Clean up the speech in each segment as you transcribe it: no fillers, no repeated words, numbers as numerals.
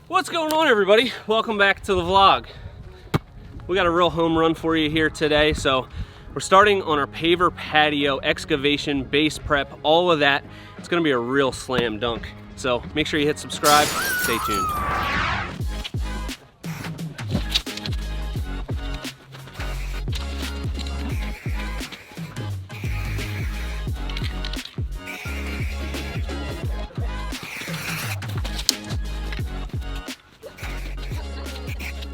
What's going on, everybody? Welcome back to the vlog. We got a real home run for you here today. So we're starting on our Paver Patio, excavation, base prep, all of that. It's gonna be a real slam dunk. So make sure you hit subscribe, stay tuned.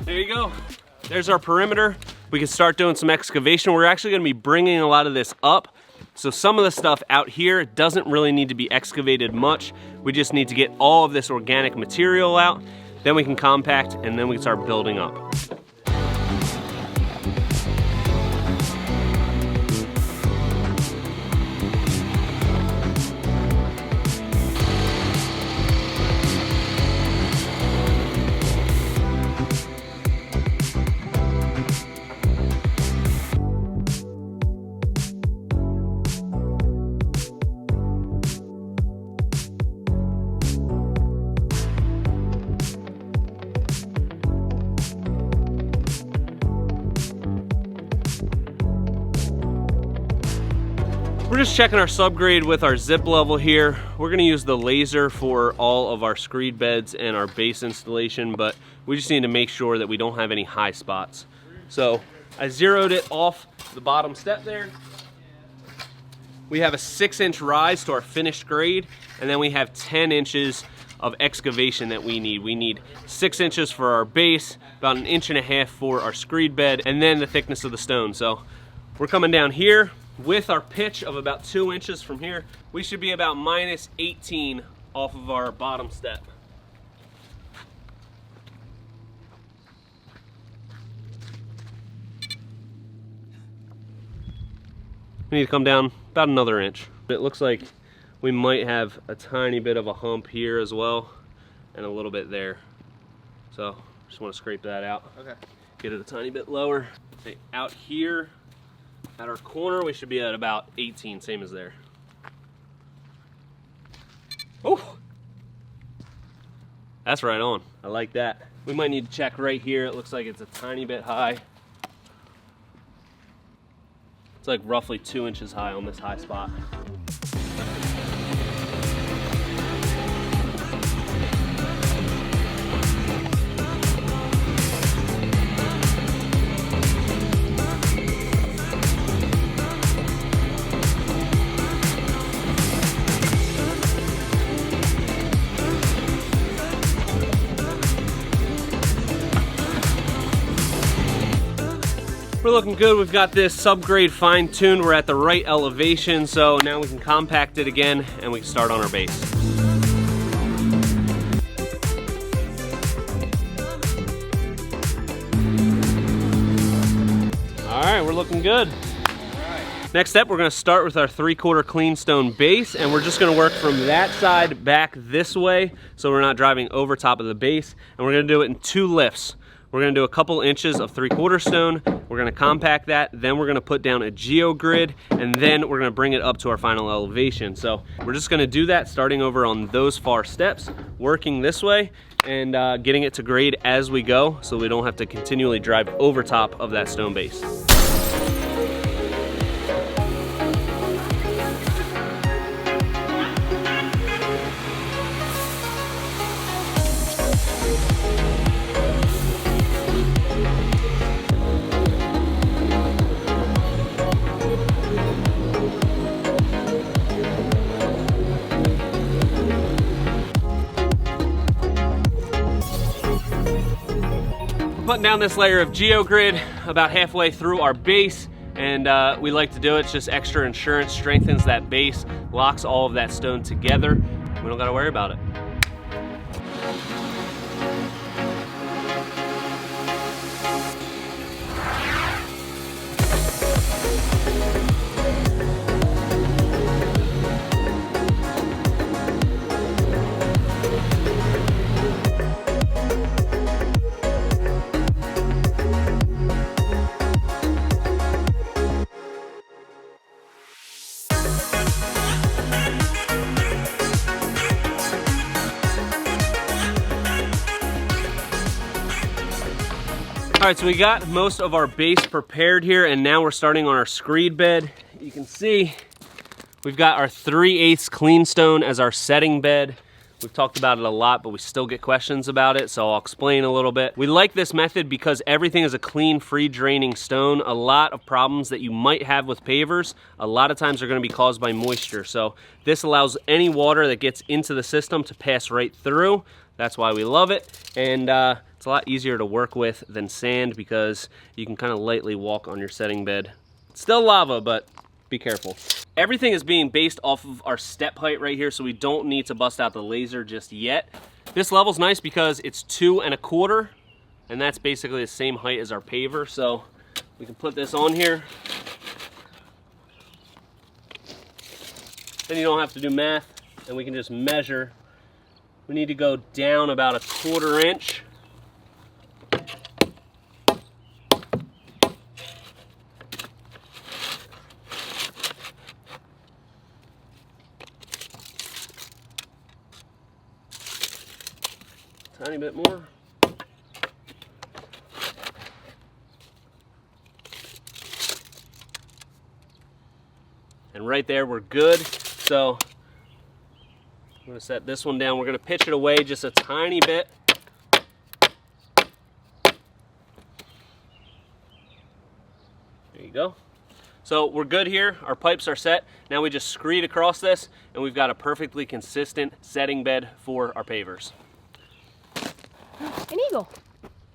There you go. There's our perimeter. We can start doing some excavation. We're actually gonna be bringing a lot of this up. So some of the stuff out here doesn't really need to be excavated much. We just need to get all of this organic material out. Then we can compact and then we can start building up. We're just checking our subgrade with our zip level here. We're gonna use the laser for all of our screed beds and our base installation, but we just need to make sure that we don't have any high spots. So I zeroed it off the bottom step there. We have a 6-inch rise to our finished grade, and then we have 10 inches of excavation that we need. We need 6 inches for our base, about 1.5 inches for our screed bed, and then the thickness of the stone. So we're coming down here. With our pitch of about 2 inches from here, we should be about -18 off of our bottom step. We need to come down about another inch. It looks like we might have a tiny bit of a hump here as well, and a little bit there. So just want to scrape that out. Okay. Get it a tiny bit lower. Okay, out here, at our corner, we should be at about 18, same as there. Oh, that's right on. I like that. We might need to check right here. It looks like it's a tiny bit high. It's like roughly 2 inches high on this high spot. We're looking good. We've got this subgrade fine-tuned. We're at the right elevation, so now we can compact it again and we can start on our base. All right, we're looking good. Next step, we're gonna start with our 3/4 clean stone base, and we're just gonna work from that side back this way so we're not driving over top of the base, and we're gonna do it in 2 lifts. We're gonna do a couple inches of 3/4 stone, we're gonna compact that, then we're gonna put down a geogrid, and then we're gonna bring it up to our final elevation. So we're just gonna do that starting over on those far steps, working this way, and getting it to grade as we go so we don't have to continually drive over top of that stone base. Putting down this layer of geogrid about halfway through our base, and we like to do it. It's just extra insurance, strengthens that base, locks all of that stone together. We don't gotta worry about it. All right, so we got most of our base prepared here, and now we're starting on our screed bed. You can see we've got our 3/8 clean stone as our setting bed. We've talked about it a lot, but we still get questions about it, so I'll explain a little bit. We like this method because everything is a clean, free draining stone. A lot of problems that you might have with pavers, a lot of times are gonna be caused by moisture. So this allows any water that gets into the system to pass right through. That's why we love it. And it's a lot easier to work with than sand because you can kind of lightly walk on your setting bed. It's still lava, but be careful. Everything is being based off of our step height right here, so we don't need to bust out the laser just yet. This level's nice because it's 2 1/4, and that's basically the same height as our paver. So we can put this on here. Then you don't have to do math, and we can just measure. We need to go down about 1/4 inch. Tiny bit more. And right there, we're good. So I'm gonna set this one down. We're gonna pitch it away just a tiny bit. There you go. So we're good here. Our pipes are set. Now we just screed across this, and we've got a perfectly consistent setting bed for our pavers. An eagle.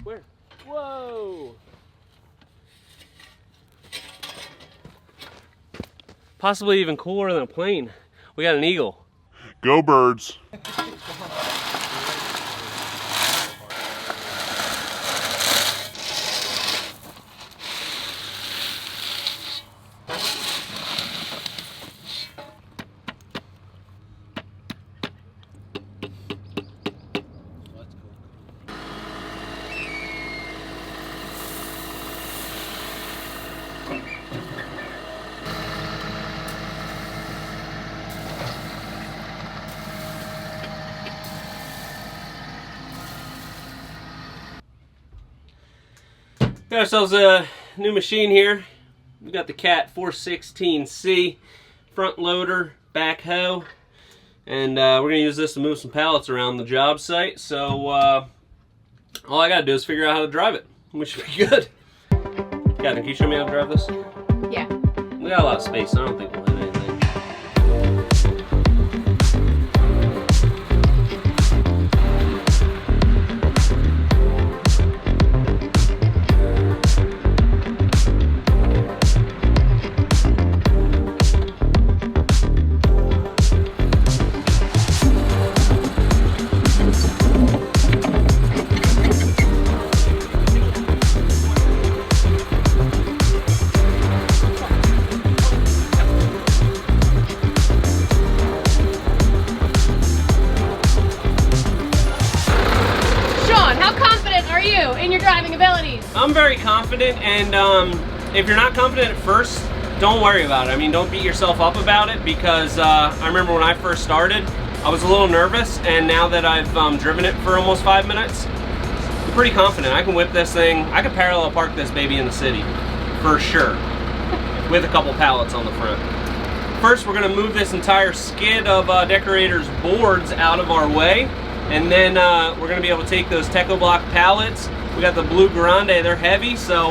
Where? Whoa! Possibly even cooler than a plane. We got an eagle. Go birds. Got ourselves a new machine here. We got the Cat 416C front loader, backhoe, and we're gonna use this to move some pallets around the job site. So all I gotta do is figure out how to drive it. We should be good. Catherine, can you show me how to drive this? Yeah. We got a lot of space, so I don't think we'll hit anything. In your driving abilities? I'm very confident, and if you're not confident at first, don't worry about it. I mean, don't beat yourself up about it, because I remember when I first started, I was a little nervous, and now that I've driven it for almost 5 minutes, I'm pretty confident. I can whip this thing. I could parallel park this baby in the city, for sure, with a couple pallets on the front. First, we're gonna move this entire skid of Decorator's boards out of our way, and then we're gonna be able to take those Techo Block pallets. We got the Blue Grande, they're heavy, so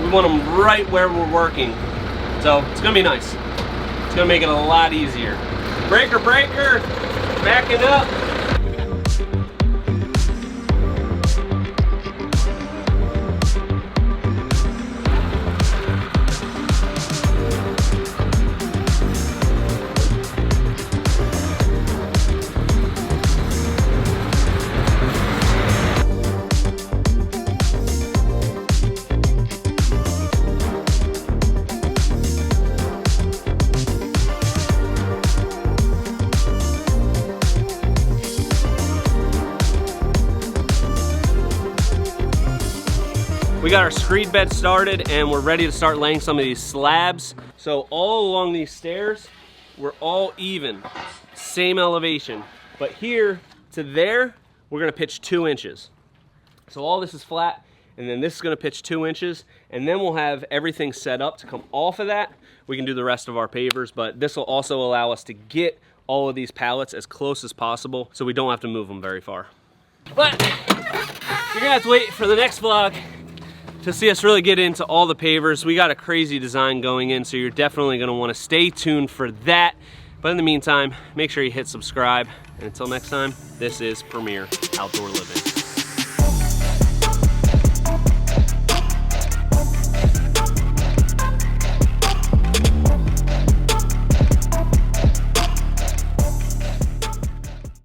we want them right where we're working. So it's gonna be nice. It's gonna make it a lot easier. Breaker, breaker, backing up. We got our screed bed started, and we're ready to start laying some of these slabs. So all along these stairs, we're all even, same elevation. But here to there, we're gonna pitch 2 inches. So all this is flat, and then this is gonna pitch 2 inches, and then we'll have everything set up to come off of that. We can do the rest of our pavers, but this will also allow us to get all of these pallets as close as possible so we don't have to move them very far. But you're gonna have to wait for the next vlog to see us really get into all the pavers. We got a crazy design going in, so you're definitely gonna wanna stay tuned for that. But in the meantime, make sure you hit subscribe. And until next time, this is Premier Outdoor Living.